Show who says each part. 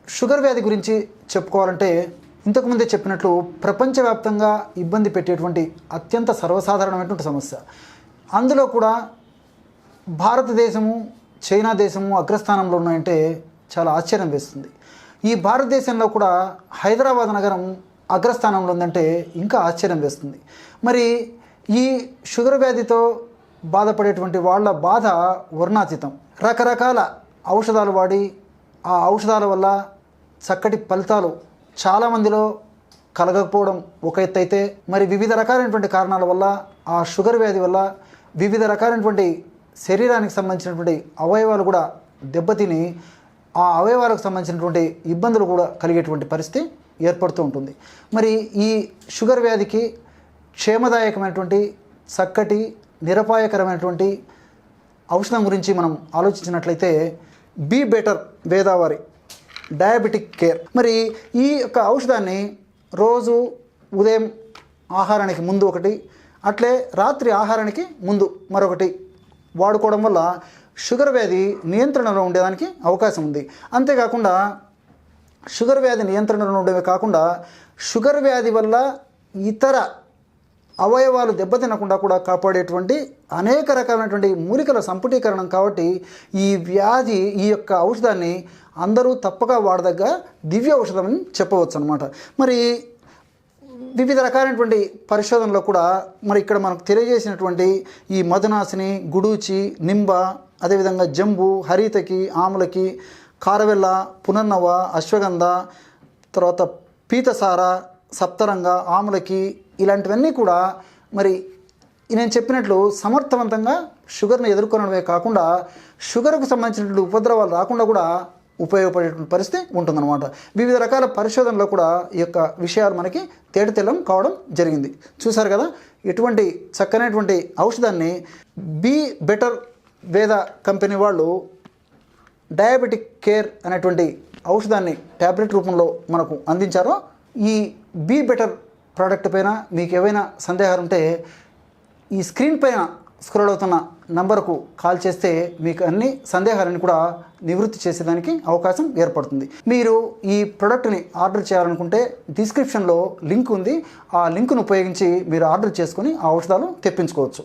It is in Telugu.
Speaker 1: షుగర్ వ్యాధి గురించి చెప్పుకోవాలంటే ఇంతకుముందే చెప్పినట్లు ప్రపంచవ్యాప్తంగా ఇబ్బంది పెట్టేటువంటి అత్యంత సర్వసాధారణమైనటువంటి సమస్య. అందులో కూడా భారతదేశము చైనా దేశము అగ్రస్థానంలో ఉన్నాయంటే చాలా ఆశ్చర్యం వేస్తుంది. ఈ భారతదేశంలో కూడా హైదరాబాద్ నగరం అగ్రస్థానంలో ఉందంటే ఇంకా ఆశ్చర్యం వేస్తుంది. మరి ఈ షుగర్ వ్యాధితో బాధపడేటువంటి వాళ్ళ బాధ వర్ణాతీతం. రకరకాల ఔషధాలు వాడి ఆ ఔషధాల వల్ల చక్కటి ఫలితాలు చాలామందిలో కలగకపోవడం ఒక ఎత్తు అయితే, మరి వివిధ రకాలైనటువంటి కారణాల వల్ల ఆ షుగర్ వ్యాధి వల్ల వివిధ రకాలైనటువంటి శరీరానికి సంబంధించినటువంటి అవయవాలు కూడా దెబ్బతిని ఆ అవయవాలకు సంబంధించినటువంటి ఇబ్బందులు కూడా కలిగేటువంటి పరిస్థితి ఏర్పడుతూ ఉంటుంది. మరి ఈ షుగర్ వ్యాధికి క్షేమదాయకమైనటువంటి చక్కటి నిరపాయకరమైనటువంటి ఔషధం గురించి మనం ఆలోచించినట్లయితే బీ బెటర్ వేదావారి డయాబెటిక్ కేర్. మరి ఈ యొక్క ఔషధాన్ని రోజు ఉదయం ఆహారానికి ముందు ఒకటి, అట్లే రాత్రి ఆహారానికి ముందు మరొకటి వాడుకోవడం వల్ల షుగర్ వ్యాధి నియంత్రణలో ఉండేదానికి అవకాశం ఉంది. అంతేకాకుండా షుగర్ వ్యాధి నియంత్రణలో ఉండేవి కాకుండా షుగర్ వ్యాధి వల్ల ఇతర అవయవాలు దెబ్బతినకుండా కూడా కాపాడేటువంటి అనేక రకాలైనటువంటి మూలికల సంపుటీకరణం. కాబట్టి ఈ యొక్క ఔషధాన్ని అందరూ తప్పక వాడదగ్గ దివ్య ఔషధం అని చెప్పవచ్చు అన్నమాట. మరి వివిధ రకాలైనటువంటి పరిశోధనలో కూడా మరి ఇక్కడ మనకు తెలియజేసినటువంటి ఈ మధునాశిని, గుడూచి, నింబ, అదేవిధంగా జంబు, హరితకి, ఆములకి, కారవెల్ల, పునర్నవ, అశ్వగంధ, తర్వాత పీతసార, సప్తరంగ, ఆములకి ఇలాంటివన్నీ కూడా మరి నేను చెప్పినట్లు సమర్థవంతంగా షుగర్ని ఎదుర్కొనడమే కాకుండా షుగర్కు సంబంధించినటువంటి ఉపద్రవాలు రాకుండా కూడా ఉపయోగపడేటువంటి పరిస్థితి ఉంటుందన్నమాట. వివిధ రకాల పరిశోధనలో కూడా ఈ యొక్క విషయాలు మనకి తేటతెల్లం కావడం జరిగింది. చూసారు కదా, ఎటువంటి చక్కనైనటువంటి ఔషధాన్ని బీ బెటర్ వేద కంపెనీ వాళ్ళు డయాబెటిక్ కేర్ అనేటువంటి ఔషధాన్ని ట్యాబ్లెట్ రూపంలో మనకు అందించారో. ఈ బీ బెటర్ ప్రోడక్ట్ పైన మీకు ఏవైనా సందేహాలు ఉంటే ఈ స్క్రీన్ పైన స్క్రోల్ అవుతున్న నంబర్కు కాల్ చేస్తే మీకు అన్ని సందేహాలను కూడా నివృత్తి చేసేదానికి అవకాశం ఏర్పడుతుంది. మీరు ఈ ప్రోడక్ట్ని ఆర్డర్ చేయాలనుకుంటే డిస్క్రిప్షన్లో లింక్ ఉంది. ఆ లింక్ను ఉపయోగించి మీరు ఆర్డర్ చేసుకొని ఆ ఔషధాలు తెప్పించుకోవచ్చు.